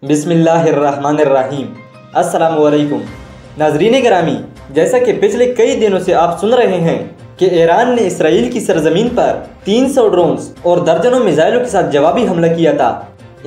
बिस्मिल्लाहिर्रहमानिर्रहीम। अस्सलाम वालेकुम। नाज़रीन ग्रामी, जैसा कि पिछले कई दिनों से आप सुन रहे हैं कि ईरान ने इसराइल की सरजमीन पर 300 ड्रोन्स और दर्जनों मिसाइलों के साथ जवाबी हमला किया था।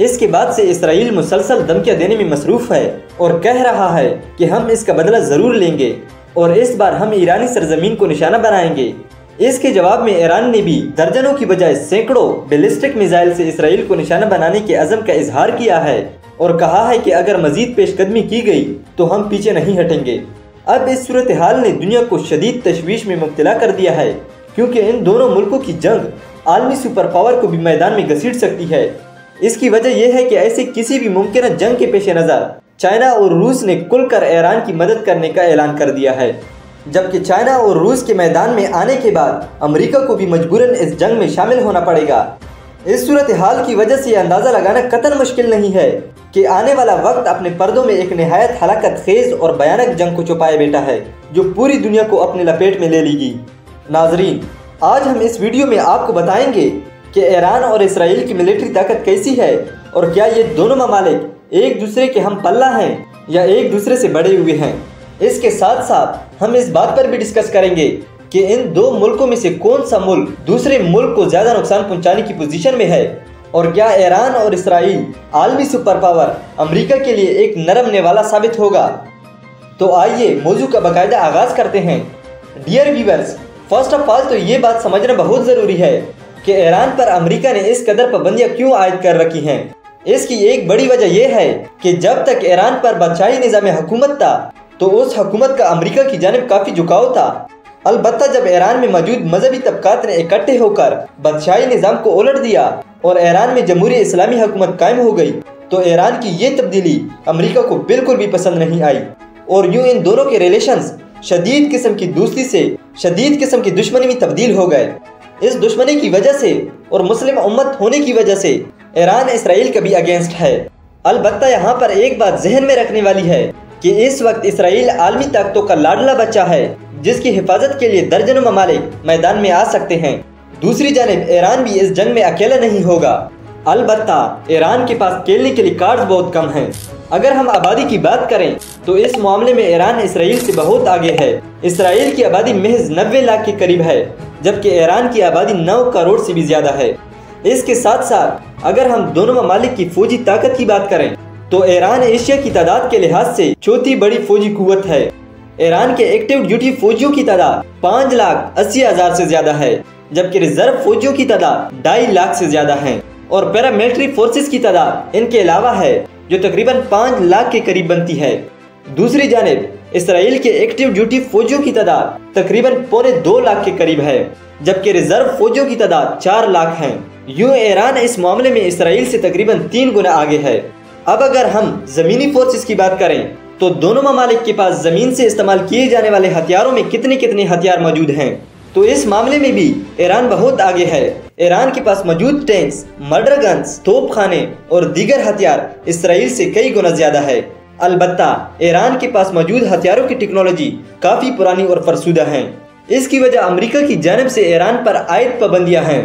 इसके बाद से इसराइल मुसलसल धमकियां देने में मसरूफ़ है और कह रहा है कि हम इसका बदला ज़रूर लेंगे और इस बार हम ईरानी सरजमीन को निशाना बनाएंगे। इसके जवाब में ईरान ने भी दर्जनों की बजाय सैकड़ों बैलिस्टिक मिसाइल से इसराइल को निशाना बनाने के अज़म का इजहार किया है और कहा है कि अगर मज़ीद पेशकदमी की गई तो हम पीछे नहीं हटेंगे। अब इस सूरत हाल ने दुनिया को शदीद तशवीश में मुब्तला कर दिया है, क्योंकि इन दोनों मुल्कों की जंग आलमी सुपर पावर को भी मैदान में घसीट सकती है। इसकी वजह यह है कि ऐसे किसी भी मुमकिन जंग के पेश नज़र चाइना और रूस ने खुलकर ईरान की मदद करने का ऐलान कर दिया है, जबकि चाइना और रूस के मैदान में आने के बाद अमेरिका को भी मजबूरन इस जंग में शामिल होना पड़ेगा। इस सूरत हाल की वजह से अंदाज़ा लगाना कतई मुश्किल नहीं है कि आने वाला वक्त अपने पर्दों में एक निहायत हलाकत खेज और भयानक जंग को छुपाए बैठा है, जो पूरी दुनिया को अपने लपेट में ले लेगी। नाजरीन, आज हम इस वीडियो में आपको बताएंगे कि ईरान और इसराइल की मिलिट्री ताकत कैसी है और क्या ये दोनों ममालिक एक दूसरे के हम पल्ला हैं या एक दूसरे से बड़े हुए हैं। इसके साथ साथ हम इस बात पर भी डिस्कस करेंगे कि इन दो मुल्कों में से कौन सा मुल्क दूसरे मुल्क को ज़्यादा नुकसान पहुंचाने की पोजीशन में है और क्या ईरान और इसराइल आलमी सुपर पावर अमेरिका के लिए एक नरम नेवाला साबित होगा। तो आइए मौजू का बाकायदा आगाज़ करते हैं। Dear viewers, first of all तो ये बात समझना बहुत ज़रूरी है कि ईरान पर अमेरिका ने इस कदर पाबंदियाँ क्यों आयद कर रखी हैं। इसकी एक बड़ी वजह यह है कि जब तक ईरान पर बादशाही निज़ाम हुकूमत था तो उस हुकूमत का अमेरिका की जानिब काफ़ी झुकाव था। अलबत्ता जब ईरान में मौजूद मजहबी तबकात ने इकट्ठे होकर बादशाही निज़ाम को उलट दिया और ईरान में जमहूरी इस्लामी हुकूमत कायम हो गई तो ईरान की ये तब्दीली अमेरिका को बिल्कुल भी पसंद नहीं आई और यूँ इन दोनों के रिलेशंस शदीद किस्म की दोस्ती से शदीद किस्म की दुश्मनी में तब्दील हो गए। इस दुश्मनी की वजह से और मुस्लिम उम्मत होने की वजह से ईरान इसराइल का भी अगेंस्ट है। अलबत्ता यहाँ पर एक बात जहन में रखने वाली है कि इस वक्त इसराइल आलमी ताकतों का लाडला बच्चा है, जिसकी हिफाजत के लिए दर्जनों ममालिक मैदान में आ सकते हैं। दूसरी जानिब ईरान भी इस जंग में अकेला नहीं होगा। अलबत्ता ईरान के पास खेलने के लिए कार्ड्स बहुत कम हैं। अगर हम आबादी की बात करें तो इस मामले में ईरान इसराइल से बहुत आगे है। इसराइल की आबादी महज 90 लाख के करीब है, जबकि ईरान की आबादी 9 करोड़ से भी ज़्यादा है। इसके साथ साथ अगर हम दोनों ममालिक की फौजी ताकत की बात करें तो ईरान एशिया की तादाद के लिहाज से चौथी बड़ी फौजी कुव्वत है। ईरान के एक्टिव ड्यूटी फौजियों की तादाद 5,80,000 से ज़्यादा है, जबकि रिजर्व फौजियों की तादाद 2.5 लाख से ज़्यादा है और पैरामिलिट्री फोर्सेस की तादाद इनके अलावा है, जो तकरीबन 5 लाख के करीब बनती है। दूसरी जानिब इसराइल के एक्टिव ड्यूटी फौजियों की तादाद तकरीबन 2.25 लाख के करीब है, जबकि रिजर्व फौजियों की तादाद 4 लाख है। यूँ ईरान इस मामले में इसराइल से तकरीबन 3 गुना आगे है। अब अगर हम ज़मीनी फोर्सेस की बात करें तो दोनों ममालिक के पास ज़मीन से इस्तेमाल किए जाने वाले हथियारों में कितने कितने हथियार मौजूद हैं, तो इस मामले में भी ईरान बहुत आगे है। ईरान के पास मौजूद टैंक्स, मर्डर गन्स, तोपखाने और दीगर हथियार इसराइल से कई गुना ज़्यादा है। अलबत्ता ईरान के पास मौजूद हथियारों की टेक्नोलॉजी काफ़ी पुरानी और फरसुदा हैं। इसकी वजह अमेरिका की जानिब से ईरान पर आयद पाबंदियाँ हैं।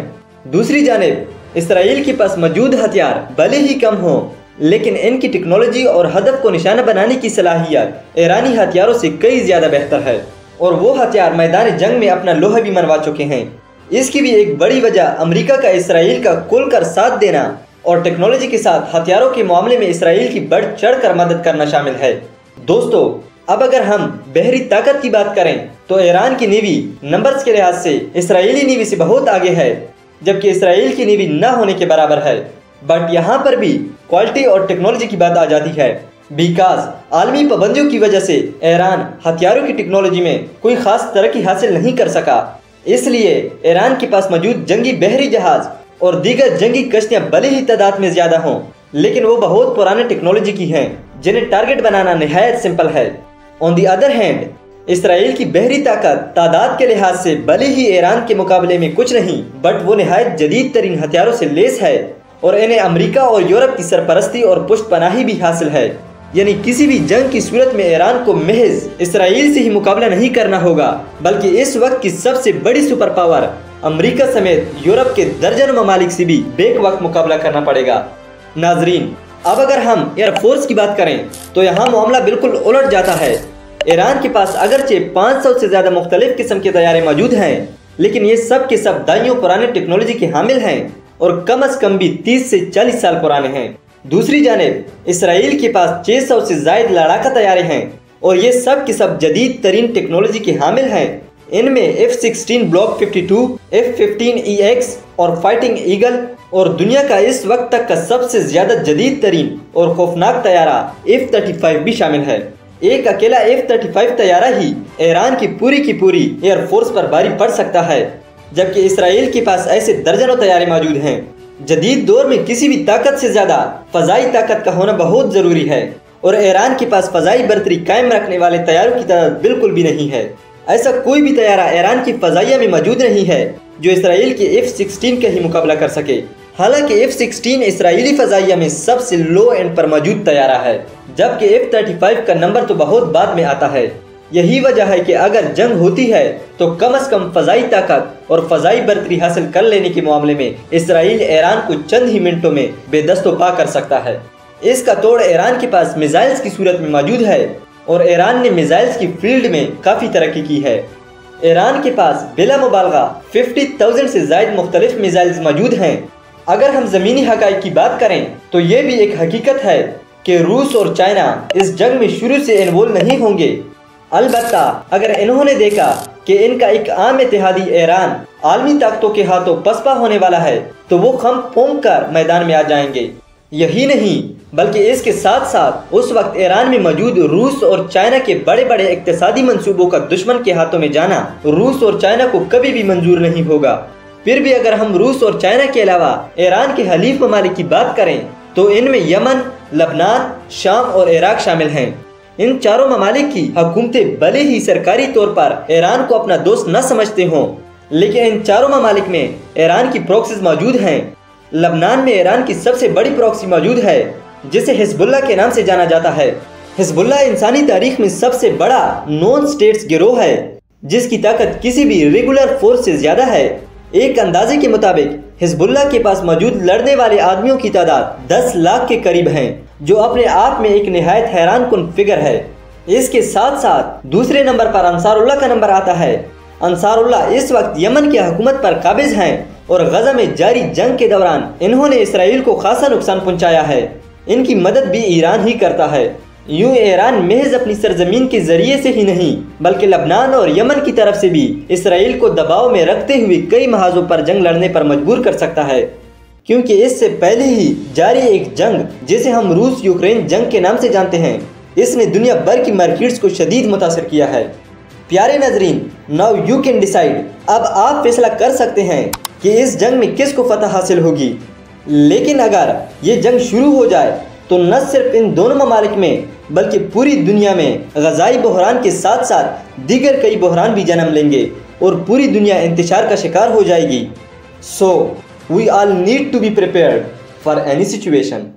दूसरी जानिब इसराइल के पास मौजूद हथियार भले ही कम हों, लेकिन इनकी टेक्नोलॉजी और हदफ को निशाना बनाने की सलाहियत ईरानी हथियारों से कई ज़्यादा बेहतर है और वो हथियार मैदान जंग में अपना लोहा भी मनवा चुके हैं। इसकी भी एक बड़ी वजह अमेरिका का इसराइल का खुलकर साथ देना और टेक्नोलॉजी के साथ हथियारों के मामले में इसराइल की बढ़ चढ़ कर मदद करना शामिल है। दोस्तों, अब अगर हम बहरी ताकत की बात करें तो ईरान की नेवी नंबर्स के लिहाज से इसराइली नेवी से बहुत आगे है, जबकि इसराइल की नेवी न होने के बराबर है। बट यहाँ पर भी क्वालिटी और टेक्नोलॉजी की बात आ जाती है, बिकॉज आलमी पाबंदियों की वजह से ईरान हथियारों की टेक्नोलॉजी में कोई खास तरक्की हासिल नहीं कर सका। इसलिए ईरान के पास मौजूद जंगी बहरी जहाज और दीगर जंगी कश्तियाँ भले ही तादाद में ज़्यादा हों, लेकिन वो बहुत पुराने टेक्नोलॉजी की हैं, जिन्हें टारगेट बनाना निहायत सिंपल है। On the other hand Israel की बहरी ताकत तादाद के लिहाज से भले ही ईरान के मुकाबले में कुछ नहीं, बट वो निहायत जदीद तरीन हथियारों से लेस है और इन्हें अमेरिका और यूरोप की सरपरस्ती और पुष्ट पनाही भी हासिल है। यानी किसी भी जंग की सूरत में ईरान को महज इसराइल से ही मुकाबला नहीं करना होगा, बल्कि इस वक्त की सबसे बड़ी सुपर पावर अमेरिका समेत यूरोप के दर्जनों ममालिक से भी बेक वक्त मुकाबला करना पड़ेगा। नाजरीन, अब अगर हम एयर फोर्स की बात करें तो यहाँ मामला बिल्कुल उलट जाता है। ईरान के पास अगरचे 500 से ज़्यादा मुख्तलिफ किस्म के तैयारे मौजूद हैं, लेकिन ये सब के सब दाइयों पुराने टेक्नोलॉजी के हामिल हैं और कम अज़ कम भी 30 से 40 साल पुराने हैं। दूसरी जानिब इसराइल के पास 600 से ज़ायद लड़ाका तैयारे हैं और ये सब के सब जदीद तरीन टेक्नोलॉजी के हामिल हैं। इनमें F-16 ब्लॉक 52, F-15EX और फाइटिंग ईगल और दुनिया का इस वक्त तक का सबसे ज़्यादा जदीद तरीन और खौफनाक तैयारा F-35 भी शामिल है। एक अकेला F-35 तैयारा ही ईरान की पूरी एयर फोर्स पर भारी पड़ सकता है, जबकि इसराइल के पास ऐसे दर्जनों तैयारे मौजूद हैं। जदीद दौर में किसी भी ताकत से ज़्यादा फ़ज़ाई ताकत का होना बहुत ज़रूरी है और ईरान के पास फ़ज़ाई बर्तरी कायम रखने वाले तैयारों की तादाद बिल्कुल भी नहीं है। ऐसा कोई भी तैयारा ईरान की फ़ज़ाइया में मौजूद नहीं है जो इसराइल के F-16 का ही मुकाबला कर सके। हालांकि F-16 इसराइली फ़ज़ाइया में सबसे लो एंड पर मौजूद तैयारा है, जबकि F-35 का नंबर तो बहुत बाद में आता है। यही वजह है कि अगर जंग होती है तो कम अज़ कम फ़ज़ाई ताकत और फ़ज़ाई बर्तरी हासिल कर लेने के मामले में इसराइल ईरान को चंद ही मिनटों में बेदस्तोपा कर सकता है। इसका तोड़ ईरान के पास मिसाइल्स की सूरत में मौजूद है और ईरान ने मिसाइल्स की फील्ड में काफ़ी तरक्की की है। ईरान के पास बिला मुबालगा 50,000 से ज़ायद मुख्तलिफ मिसाइल्स मौजूद हैं। अगर हम ज़मीनी हक़ाइक़ की बात करें तो ये भी एक हकीकत है कि रूस और चाइना इस जंग में शुरू से इन्वॉल्व नहीं होंगे। अलबत्ता अगर इन्होंने देखा कि इनका एक आम इत्तेहादी ईरान आलमी ताकतों के हाथों पसपा होने वाला है तो वो खम फोंक कर मैदान में आ जाएंगे। यही नहीं बल्कि इसके साथ साथ उस वक्त ईरान में मौजूद रूस और चाइना के बड़े बड़े इक्तिसादी मंसूबों का दुश्मन के हाथों में जाना रूस और चाइना को कभी भी मंजूर नहीं होगा। फिर भी अगर हम रूस और चाइना के अलावा ईरान के हलीफ ममालिक की बात करें तो इनमें यमन, लबनान, शाम और इराक शामिल हैं। इन चारों ममालिक की हुकूमतें भले ही सरकारी तौर पर ईरान को अपना दोस्त न समझते हों, लेकिन इन चारों ममालिक में ईरान की प्रॉक्सीज मौजूद हैं। लबनान में ईरान की सबसे बड़ी प्रॉक्सी मौजूद है जिसे हिजबुल्लाह के नाम से जाना जाता है। हिजबुल्लाह इंसानी तारीख में सबसे बड़ा नॉन स्टेट्स गिरोह है जिसकी ताकत किसी भी रेगुलर फोर्स से ज़्यादा है। एक अंदाजे के मुताबिक हिजबुल्लाह के पास मौजूद लड़ने वाले आदमियों की तादाद 10 लाख के करीब हैं, जो अपने आप में एक निहायत हैरान कुन फिगर है। इसके साथ साथ दूसरे नंबर पर अंसारुल्लाह का नंबर आता है। अंसारुल्लाह इस वक्त यमन की हुकूमत पर काबिज हैं और गजा में जारी जंग के दौरान इन्होंने इसराइल को खासा नुकसान पहुंचाया है। इनकी मदद भी ईरान ही करता है। यूं ईरान महज अपनी सरजमीन के जरिए से ही नहीं बल्कि लबनान और यमन की तरफ से भी इसराइल को दबाव में रखते हुए कई महाजों पर जंग लड़ने पर मजबूर कर सकता है, क्योंकि इससे पहले ही जारी एक जंग जिसे हम रूस यूक्रेन जंग के नाम से जानते हैं, इसने दुनिया भर की मार्केट्स को शदीद मुतासर किया है। प्यारे नाजरीन, नाउ यू कैन डिसाइड, अब आप फैसला कर सकते हैं कि इस जंग में किसको फतह हासिल होगी। लेकिन अगर ये जंग शुरू हो जाए तो न सिर्फ इन दोनों ममालिक में बल्कि पूरी दुनिया में ग़ज़ाई बहरान के साथ साथ दीगर कई बहरान भी जन्म लेंगे और पूरी दुनिया इंतशार का शिकार हो जाएगी। So we all need to be prepared for any situation.